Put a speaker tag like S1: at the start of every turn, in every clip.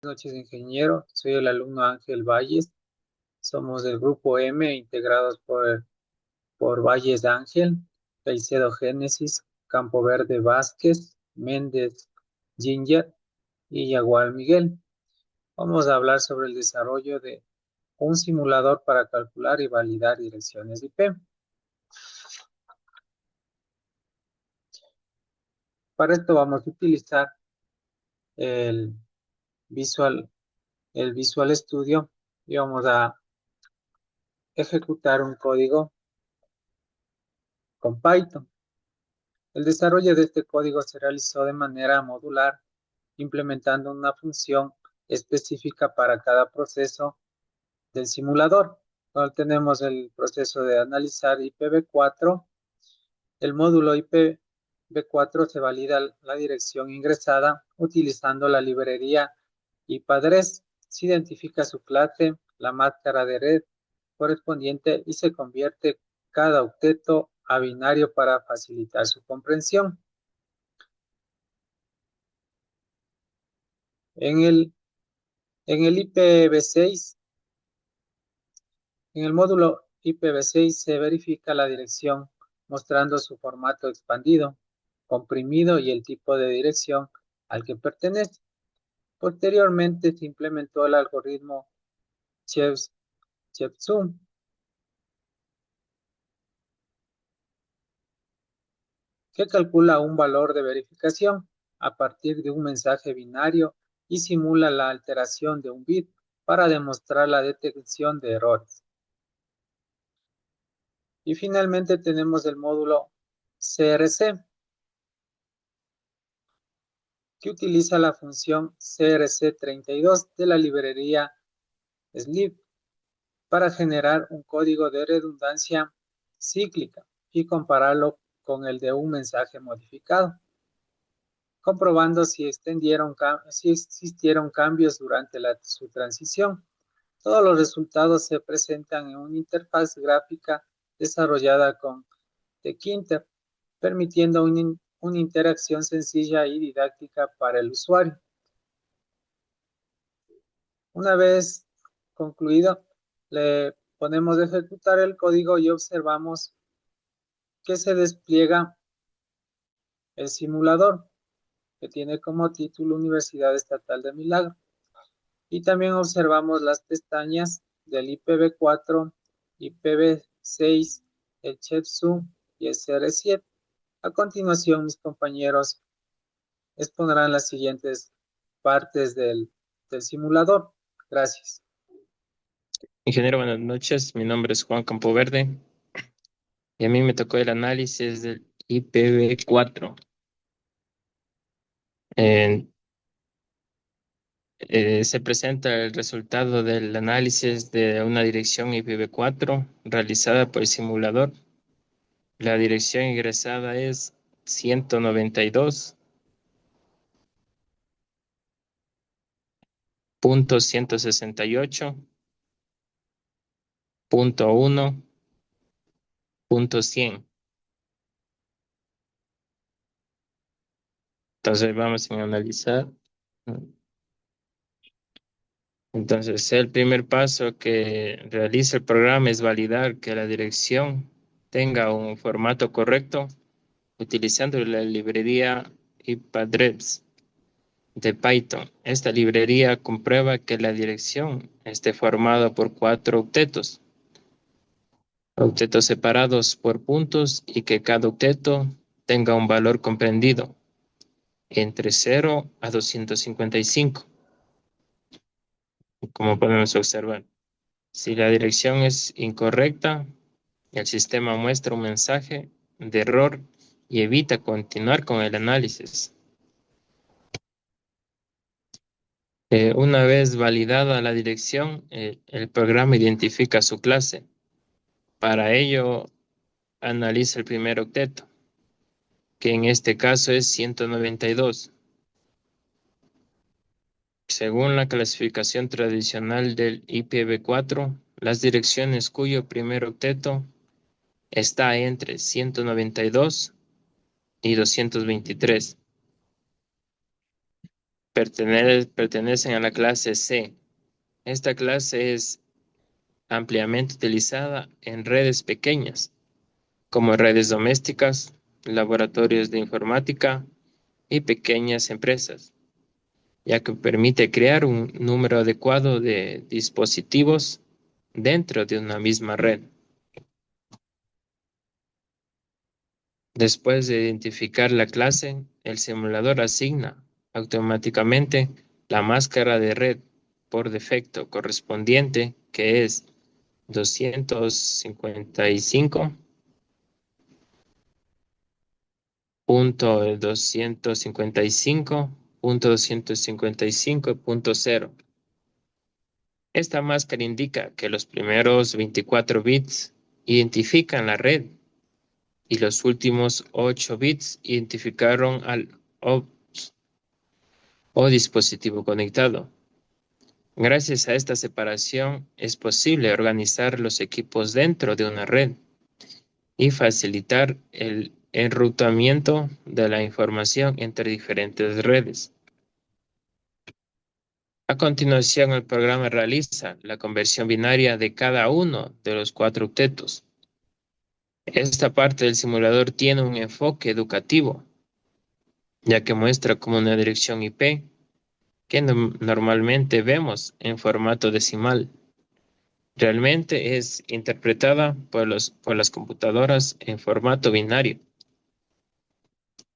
S1: Buenas noches, ingeniero. Soy el alumno Ángel Valles. Somos del grupo M, integrados por Valles Ángel, Caicedo Génesis, Campo Verde Vázquez, Méndez Ginger y Yaguar Miguel. Vamos a hablar sobre el desarrollo de un simulador para calcular y validar direcciones IP. Para esto vamos a utilizar el Visual, el Visual Studio y vamos a ejecutar un código con Python. El desarrollo de este código se realizó de manera modular, implementando una función específica para cada proceso del simulador. Ahora tenemos el proceso de analizar IPv4. El módulo IPv4 se valida la dirección ingresada utilizando la librería IPADRES. Se identifica su clase, la máscara de red correspondiente y se convierte cada octeto a binario para facilitar su comprensión. En el, en el IPv6, en el módulo IPv6 se verifica la dirección mostrando su formato expandido, comprimido y el tipo de dirección al que pertenece. Posteriormente se implementó el algoritmo Chebyshev que calcula un valor de verificación a partir de un mensaje binario y simula la alteración de un bit para demostrar la detección de errores. Y finalmente tenemos el módulo CRC, que utiliza la función CRC32 de la librería Sleep para generar un código de redundancia cíclica y compararlo con el de un mensaje modificado, comprobando si existieron cambios durante su transición. Todos los resultados se presentan en una interfaz gráfica desarrollada con Tkinter, permitiendo una interacción sencilla y didáctica para el usuario. Una vez concluido, le ponemos a ejecutar el código y observamos que se despliega el simulador, que tiene como título Universidad Estatal de Milagro. Y también observamos las pestañas del IPv4, IPv6, el Chebyshev y el CR7. A continuación, mis compañeros expondrán las siguientes partes del simulador. Gracias.
S2: Ingeniero, buenas noches. Mi nombre es Juan Campoverde y a mí me tocó el análisis del IPv4. Eh, Se presenta el resultado del análisis de una dirección IPv4 realizada por el simulador. La dirección ingresada es 192.168.1.100. Entonces vamos a analizar. Entonces, el primer paso que realiza el programa es validar que la dirección tenga un formato correcto utilizando la librería IPADRES de Python. Esta librería comprueba que la dirección esté formada por 4 octetos, octetos separados por puntos y que cada octeto tenga un valor comprendido entre 0 a 255, como podemos observar. Si la dirección es incorrecta, el sistema muestra un mensaje de error y evita continuar con el análisis. Una vez validada la dirección, el programa identifica su clase. Para ello, analiza el primer octeto, que en este caso es 192. Según la clasificación tradicional del IPv4, las direcciones cuyo primer octeto está entre 192 y 223. pertenecen a la clase C. Esta clase es ampliamente utilizada en redes pequeñas, como redes domésticas, laboratorios de informática y pequeñas empresas, ya que permite crear un número adecuado de dispositivos dentro de una misma red. Después de identificar la clase, el simulador asigna automáticamente la máscara de red por defecto correspondiente, que es 255.255.255.0. Esta máscara indica que los primeros 24 bits identifican la red y los últimos 8 bits identificaron al host o dispositivo conectado. Gracias a esta separación es posible organizar los equipos dentro de una red y facilitar el enrutamiento de la información entre diferentes redes. A continuación, el programa realiza la conversión binaria de cada uno de los 4 octetos. Esta parte del simulador tiene un enfoque educativo, ya que muestra como una dirección IP que normalmente vemos en formato decimal. Realmente es interpretada por las computadoras en formato binario.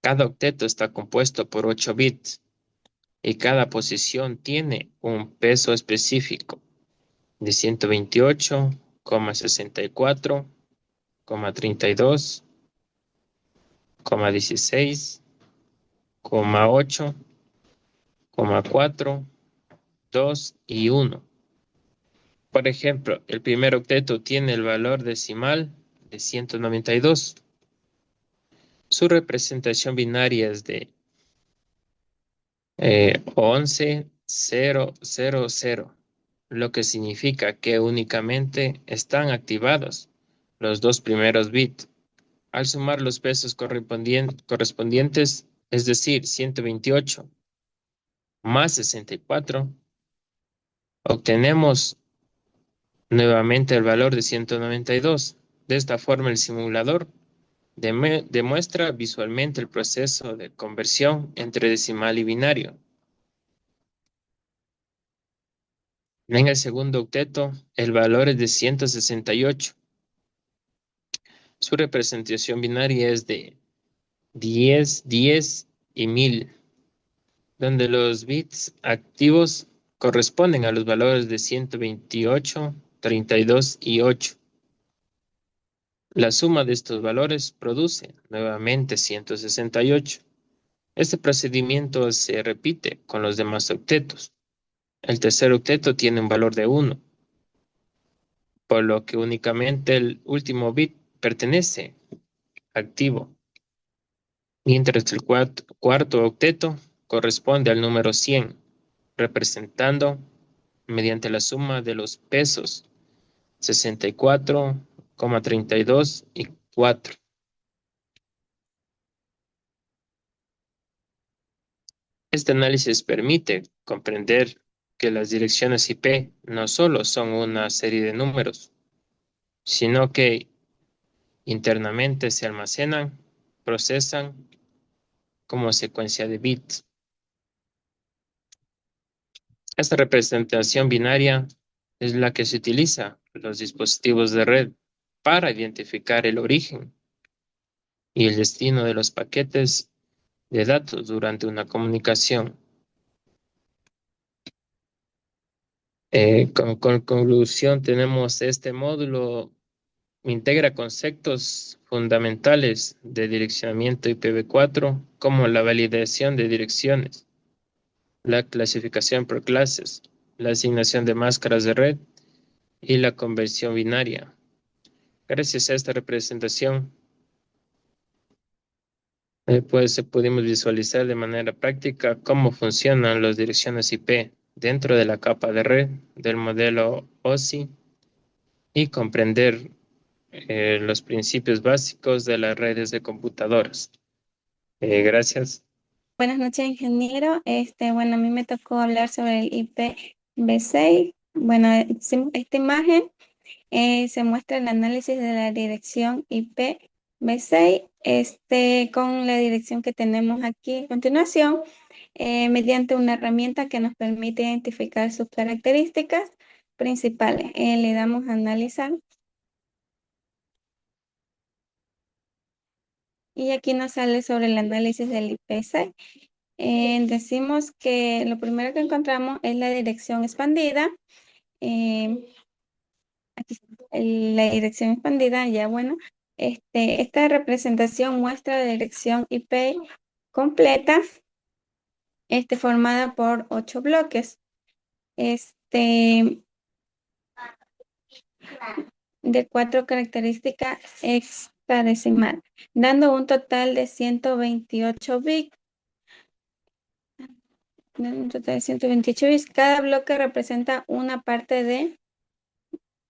S2: Cada octeto está compuesto por 8 bits y cada posición tiene un peso específico de 128,64,32,16,8, 4, 2 y 1. Por ejemplo, el primer octeto tiene el valor decimal de 192. Su representación binaria es de 11,000, lo que significa que únicamente están activados los 2 primeros bits. Al sumar los pesos correspondientes, es decir, 128 más 64, obtenemos nuevamente el valor de 192. De esta forma, el simulador demuestra visualmente el proceso de conversión entre decimal y binario. En el segundo octeto, el valor es de 168. Su representación binaria es de 10, 10 y 1000, donde los bits activos corresponden a los valores de 128, 32 y 8. La suma de estos valores produce nuevamente 168. Este procedimiento se repite con los demás octetos. El tercer octeto tiene un valor de 1, por lo que únicamente el último bit pertenece activo, mientras el cuarto octeto corresponde al número 100, representando mediante la suma de los pesos 64,32 y 4. Este análisis permite comprender que las direcciones IP no solo son una serie de números, sino que internamente se almacenan, procesan como secuencia de bits. Esta representación binaria es la que se utiliza en los dispositivos de red para identificar el origen y el destino de los paquetes de datos durante una comunicación. Con conclusión, tenemos este módulo integra conceptos fundamentales de direccionamiento IPv4 como la validación de direcciones, la clasificación por clases, la asignación de máscaras de red y la conversión binaria. Gracias a esta representación, pues pudimos visualizar de manera práctica cómo funcionan las direcciones IP dentro de la capa de red del modelo OSI y comprender los principios básicos de las redes de computadoras. Gracias.
S3: Buenas noches, ingeniero. Bueno, a mí me tocó hablar sobre el IPv6. Bueno, esta imagen se muestra el análisis de la dirección IPv6, con la dirección que tenemos aquí a continuación, mediante una herramienta que nos permite identificar sus características principales. Le damos a analizar y aquí nos sale sobre el análisis del IPv6. Decimos que lo primero que encontramos es la dirección expandida. eh, Aquí está la dirección expandida, ya bueno. Esta representación muestra la dirección IP completa, formada por 8 bloques, de 4 características hexadecimal, dando un total de 128 bits. Un total de 128 bits. Cada bloque representa una parte de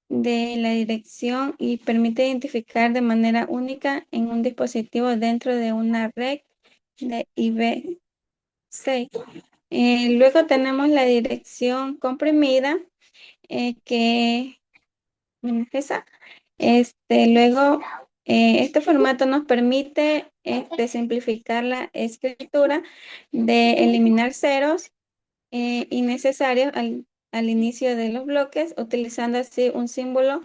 S3: la dirección y permite identificar de manera única en un dispositivo dentro de una red de IPv6. Luego tenemos la dirección comprimida, que bueno, es esa. Luego, este formato nos permite simplificar la escritura, de eliminar ceros innecesarios al inicio de los bloques, utilizando así un símbolo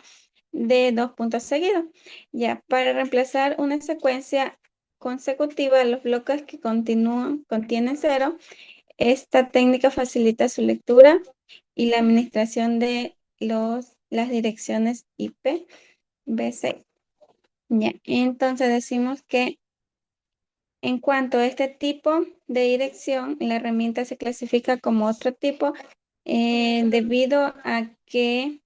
S3: de 2 puntos seguidos. Ya, para reemplazar una secuencia consecutiva de los bloques que contienen cero, esta técnica facilita su lectura y la administración de las direcciones IPv6. Ya, entonces decimos que en cuanto a este tipo de dirección, la herramienta se clasifica como otro tipo, debido a que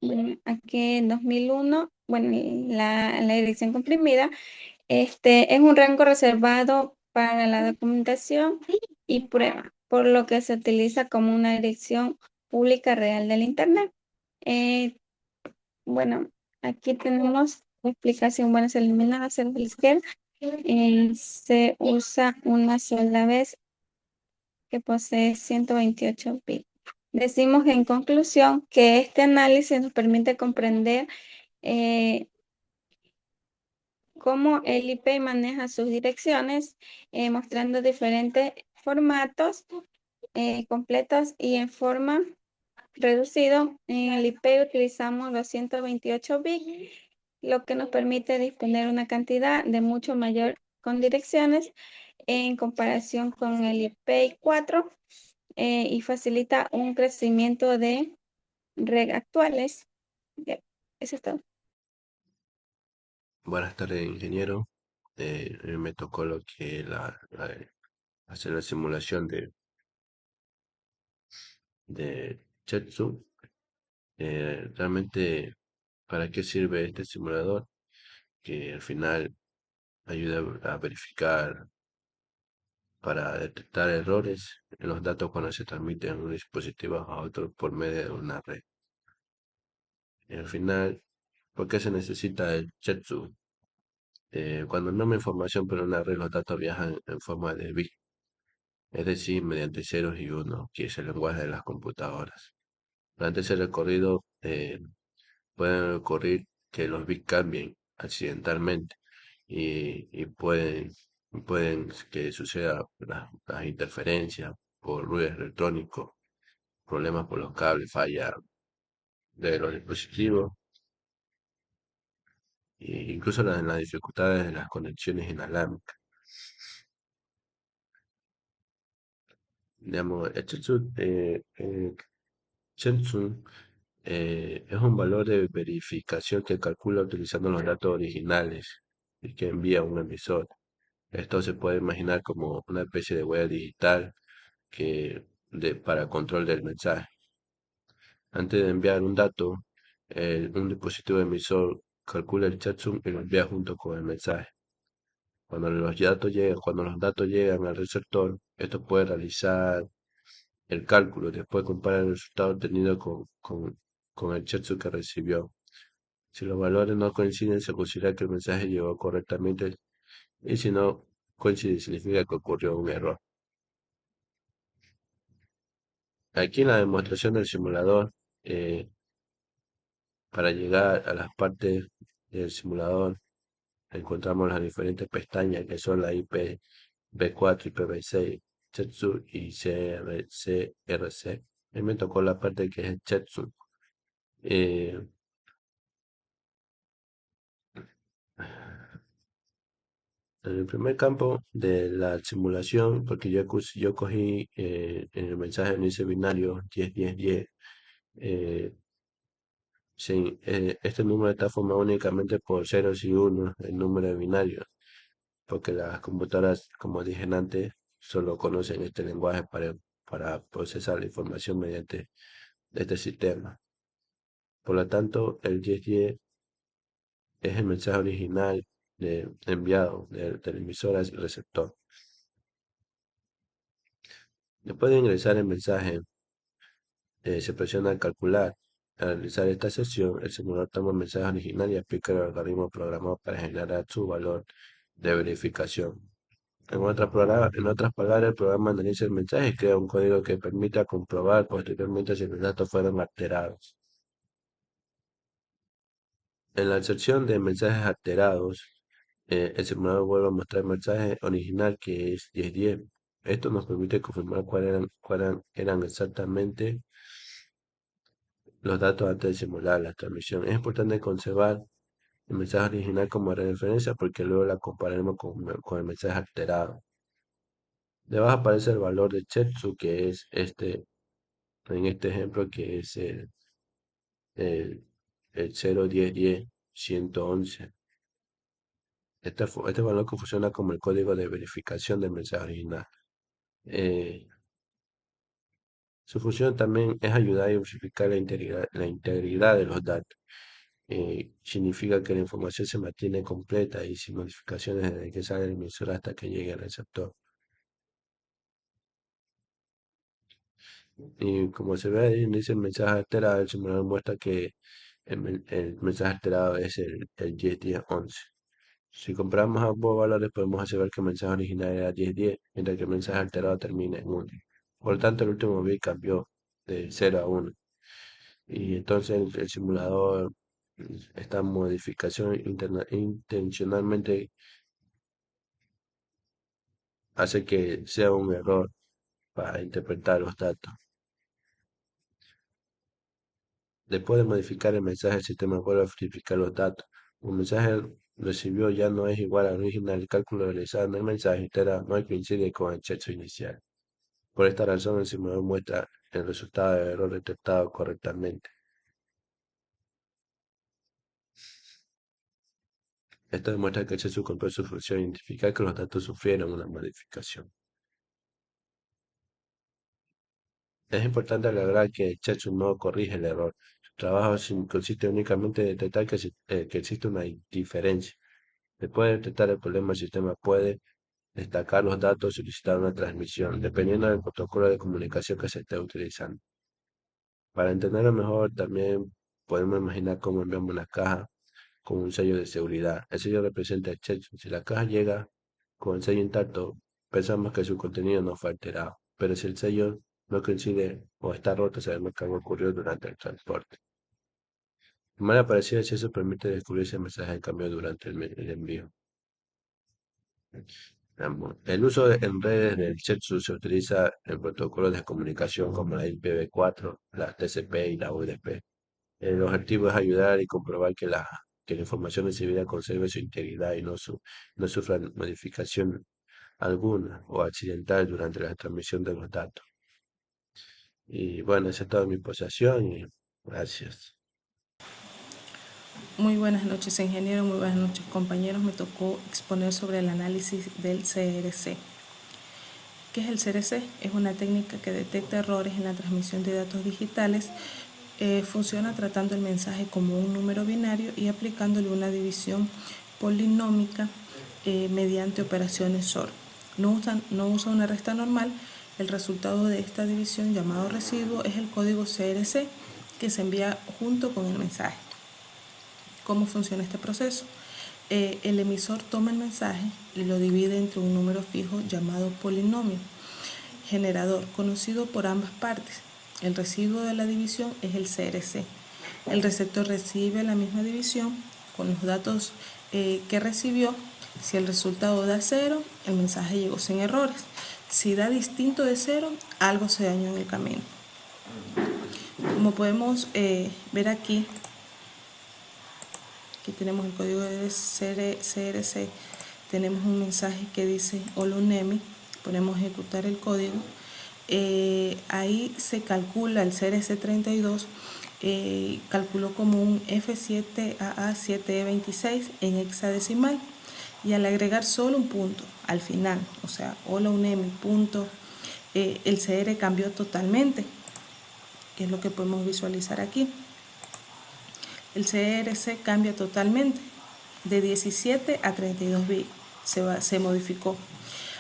S3: en 2001, bueno, la dirección comprimida, es un rango reservado para la documentación y prueba, por lo que se utiliza como una dirección pública real del Internet. Eh, bueno, aquí tenemos la explicación. Bueno, se elimina la celda de la izquierda. Se usa una sola vez, que posee 128 bits. Decimos en conclusión que este análisis nos permite comprender eh, cómo el IP maneja sus direcciones, mostrando diferentes formatos completos y en forma reducido. En el IP utilizamos los 128 bits, lo que nos permite disponer una cantidad de mucho mayor con direcciones en comparación con el IP4, y facilita un crecimiento de red actuales. Ya, eso es todo.
S4: Buenas tardes, ingeniero. Me tocó hacer la simulación de Jetson. Realmente, ¿para qué sirve este simulador? Que al final ayuda a verificar, para detectar errores en los datos cuando se transmiten de un dispositivo a otro por medio de una red. Y al final, ¿por qué se necesita el Jetson? Cuando no me información por una red, los datos viajan en forma de bits, es decir, mediante ceros y unos, que es el lenguaje de las computadoras. Durante ese recorrido pueden ocurrir que los bits cambien accidentalmente y pueden que suceda las interferencias por ruido electrónico, problemas por los cables, falla de los dispositivos, e incluso las dificultades de las conexiones inalámbricas. Digamos, Shenzhen es un valor de verificación que calcula utilizando los datos originales y que envía un emisor. Esto se puede imaginar como una especie de huella digital para control del mensaje. Antes de enviar un dato, un dispositivo emisor calcula el checksum y lo envía junto con el mensaje. Cuando los datos llegan al receptor, esto puede realizar el cálculo y después compara el resultado obtenido con el checksum que recibió. Si los valores no coinciden, se considera que el mensaje llegó correctamente, y si no coincide significa que ocurrió un error. Aquí en la demostración del simulador, para llegar a las partes del simulador, encontramos las diferentes pestañas que son la IPv4, IPv6, Chetsu y CRC. A mí me tocó la parte que es Chetsu. En el primer campo de la simulación, porque yo cogí en el mensaje en ese binario 10-10-10, este número está formado únicamente por ceros y unos, el número de binario, porque las computadoras, como dije antes, solo conocen este lenguaje para procesar la información mediante este sistema. Por lo tanto, el 10-10 es el mensaje original enviado del emisor al receptor. Después de ingresar el mensaje, se presiona calcular. Al realizar esta sesión, el simulador toma el mensaje original y aplica el algoritmo programado para generar su valor de verificación. En otras palabras, el programa analiza el mensaje y crea un código que permita comprobar posteriormente si los datos fueron alterados. En la inserción de mensajes alterados, el simulador vuelve a mostrar el mensaje original que es 1010. Esto nos permite confirmar cuáles eran exactamente los datos antes de simular la transmisión. Es importante conservar el mensaje original como referencia porque luego la compararemos con el mensaje alterado. Debajo aparece el valor de Chetsu, que es en este ejemplo, que es el 01010-111. Este valor que funciona como el código de verificación del mensaje original. Su función también es ayudar a verificar la integridad de los datos. Significa que la información se mantiene completa y sin modificaciones desde que sale el emisor hasta que llegue al receptor. Y como se ve ahí, dice el mensaje alterado, el simulador muestra que el mensaje alterado es el 10-10-11. Si comparamos ambos valores, podemos asegurar que el mensaje original era 10-10, mientras que el mensaje alterado termina en 1. Por lo tanto, el último bit cambió de 0 a 1. Y entonces el simulador, esta modificación intencionalmente hace que sea un error para interpretar los datos. Después de modificar el mensaje, el sistema vuelve a verificar los datos. Un mensaje recibido ya no es igual al original. El cálculo realizado en el mensaje no coincide con el texto inicial. Por esta razón, el simulador muestra el resultado del error detectado correctamente. Esto demuestra que el Chetsu cumplió su función de identificar que los datos sufrieron una modificación. Es importante aclarar que el Chetsu no corrige el error. Su trabajo consiste únicamente en detectar que existe una diferencia. Después de detectar el problema, el sistema puede destacar los datos y solicitar una transmisión, dependiendo del protocolo de comunicación que se esté utilizando. Para entenderlo mejor, también podemos imaginar cómo enviamos una caja con un sello de seguridad. El sello representa el Chetsu. Si la caja llega con el sello intacto, pensamos que su contenido no fue alterado. Pero si el sello no coincide o está roto, sabemos que algo ocurrió durante el transporte. De manera parecida, el Chetsu permite descubrir si el mensaje cambió durante el envío. El uso en redes del Chetsu se utiliza en protocolos de comunicación como la IPv4, la TCP y la UDP. El objetivo es ayudar y comprobar que la información recibida conserve su integridad y no sufra modificación alguna o accidental durante la transmisión de los datos. Y bueno, esa es toda mi exposición y gracias.
S5: Muy buenas noches, ingeniero. Muy buenas noches, compañeros. Me tocó exponer sobre el análisis del CRC. ¿Qué es el CRC? Es una técnica que detecta errores en la transmisión de datos digitales. Funciona tratando el mensaje como un número binario y aplicándole una división polinómica mediante operaciones SOR. No usa una resta normal. El resultado de esta división, llamado residuo, es el código CRC que se envía junto con el mensaje. ¿Cómo funciona este proceso? el emisor toma el mensaje y lo divide entre un número fijo llamado polinomio generador, conocido por ambas partes. El residuo de la división es el CRC. El receptor recibe la misma división con los datos que recibió. Si el resultado da 0, el mensaje llegó sin errores. Si da distinto de 0, algo se dañó en el camino. Como podemos ver aquí tenemos el código de CRC, tenemos un mensaje que dice hola UNEMI, ponemos ejecutar el código, ahí se calcula el CRC32, calculó como un F7AA7E26 en hexadecimal, y al agregar solo un punto al final, o sea, hola UNEMI punto, el CR cambió totalmente, que es lo que podemos visualizar aquí. El CRC cambia totalmente, de 17 a 32 bits, se modificó,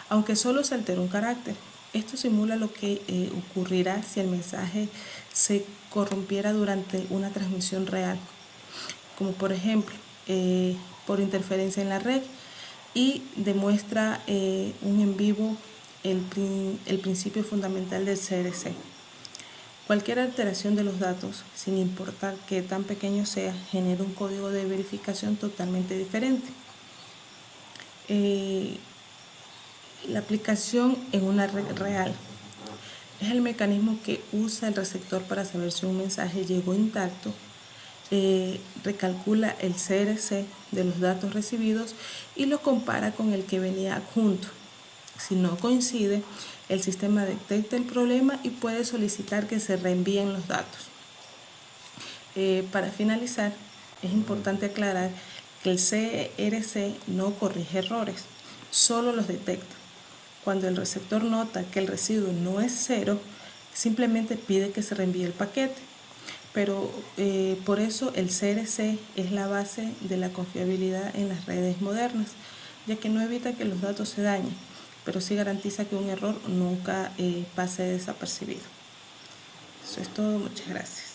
S5: aunque solo se alteró un carácter. Esto simula lo que ocurrirá si el mensaje se corrompiera durante una transmisión real, como por ejemplo por interferencia en la red, y demuestra un en vivo el principio fundamental del CRC. Cualquier alteración de los datos, sin importar qué tan pequeño sea, genera un código de verificación totalmente diferente. La aplicación en una red real es el mecanismo que usa el receptor para saber si un mensaje llegó intacto, recalcula el CRC de los datos recibidos y lo compara con el que venía adjunto. Si no coincide, el sistema detecta el problema y puede solicitar que se reenvíen los datos. Para finalizar, es importante aclarar que el CRC no corrige errores, solo los detecta. Cuando el receptor nota que el residuo no es 0, simplemente pide que se reenvíe el paquete. Pero por eso el CRC es la base de la confiabilidad en las redes modernas, ya que no evita que los datos se dañen, pero sí garantiza que un error nunca pase desapercibido. Eso es todo, muchas gracias.